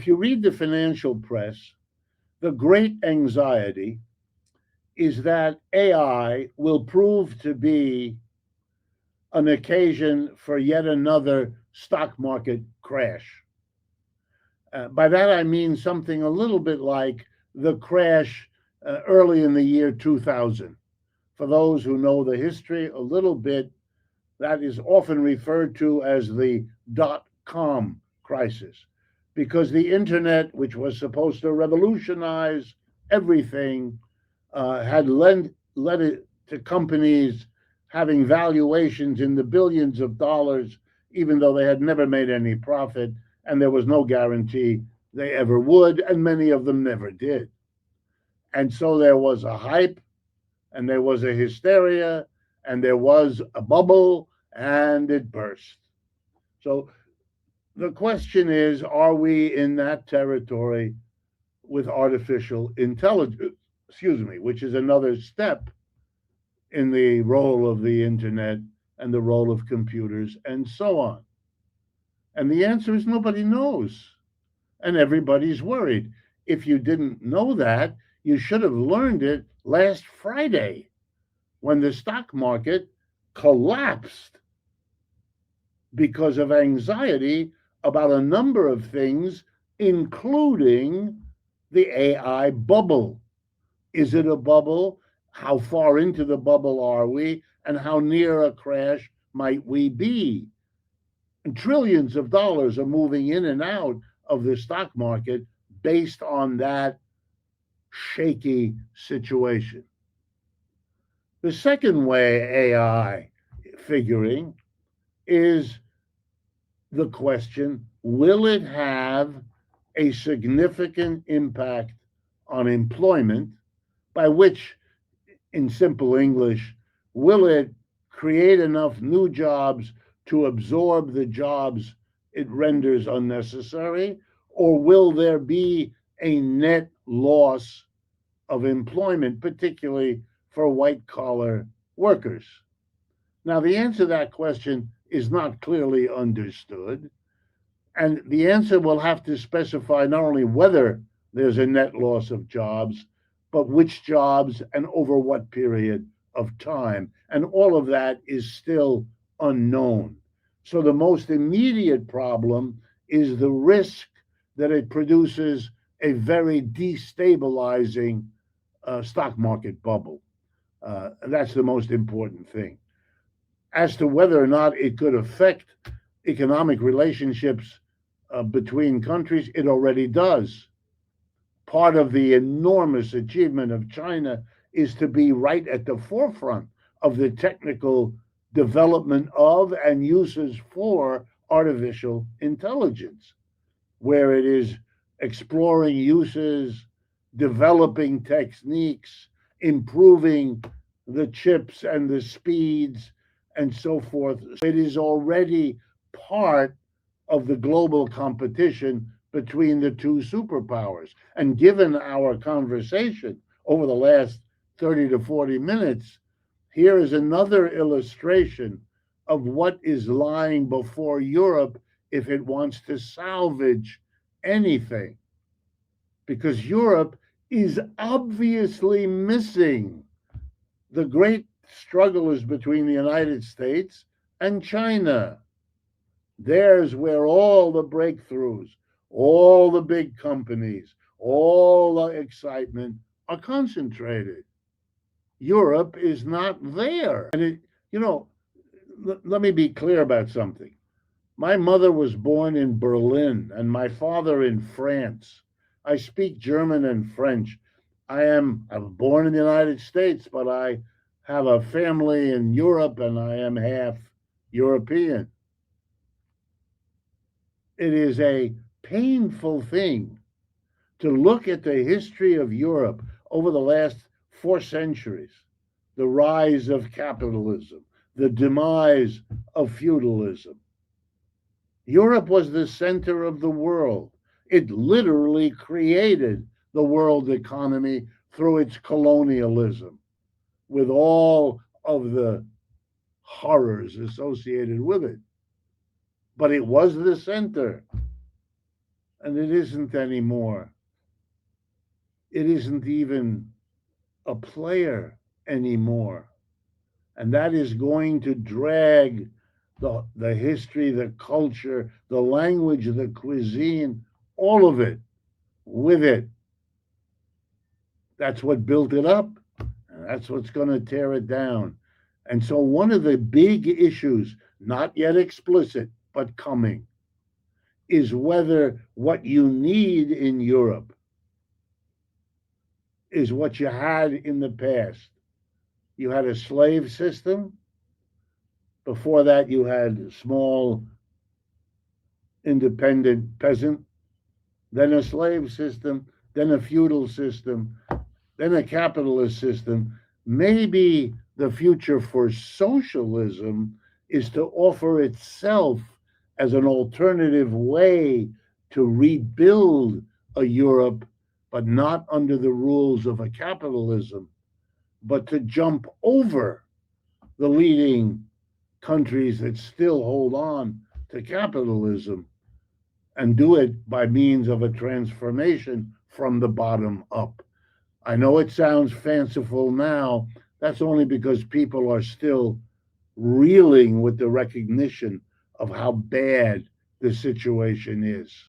if you read the financial press, the great anxiety is that AI will prove to be an occasion for yet another stock market crash. By that I mean something a little bit like the crash early in the year 2000. For those who know the history a little bit, that is often referred to as the dot-com crisis, because the internet, which was supposed to revolutionize everything, had led it to companies having valuations in the billions of dollars, even though they had never made any profit, and there was no guarantee they ever would, and many of them never did. And so there was a hype, and there was a hysteria, and there was a bubble, and it burst. So the question is, are we in that territory with artificial intelligence, which is another step in the role of the internet and the role of computers and so on? And the answer is nobody knows, and everybody's worried. If you didn't know that, you should have learned it last Friday when the stock market collapsed because of anxiety about a number of things, including the AI bubble. Is it a bubble? How far into the bubble are we? And how near a crash might we be? And trillions of dollars are moving in and out of the stock market based on that shaky situation. The second way AI figuring is the question, will it have a significant impact on employment, by which, in simple English, will it create enough new jobs to absorb the jobs it renders unnecessary, or will there be a net loss of employment, particularly for white-collar workers? Now, the answer to that question is not clearly understood, and the answer will have to specify not only whether there's a net loss of jobs, but which jobs and over what period of time. And all of that is still unknown. So the most immediate problem is the risk that it produces a very destabilizing stock market bubble. That's the most important thing. As to whether or not it could affect economic relationships between countries, it already does. Part of the enormous achievement of China is to be right at the forefront of the technical development of and uses for artificial intelligence, where it is exploring uses, developing techniques, improving the chips and the speeds and so forth. It is already part of the global competition between the two superpowers. And given our conversation over the last 30 to 40 minutes, here is another illustration of what is lying before Europe if it wants to salvage anything. Because Europe is obviously missing. The great struggle is between the United States and China. There's where all the breakthroughs, all the big companies, all the excitement are concentrated. Europe is not there. And let me be clear about something. My mother was born in Berlin and my father in France. I speak German and French. I was born in the United States, but I have a family in Europe and I am half European. It is a painful thing to look at the history of Europe over the last 4 centuries, the rise of capitalism, the demise of feudalism. Europe was the center of the world. It literally created the world economy through its colonialism, with all of the horrors associated with it. But it was the center. and it isn't anymore. It isn't even a player anymore. And that is going to drag the history, the culture, the language, the cuisine, all of it with it. That's what built it up, and that's what's going to tear it down. And so, one of the big issues, not yet explicit, but coming, is whether what you need in Europe is what you had in the past. You had a slave system. Before that, you had small independent peasant, then a slave system, then a feudal system, then a capitalist system. Maybe the future for socialism is to offer itself as an alternative way to rebuild a Europe, but not under the rules of a capitalism, but to jump over the leading countries that still hold on to capitalism and do it by means of a transformation from the bottom up. I know it sounds fanciful now. That's only because people are still reeling with the recognition of how bad the situation is.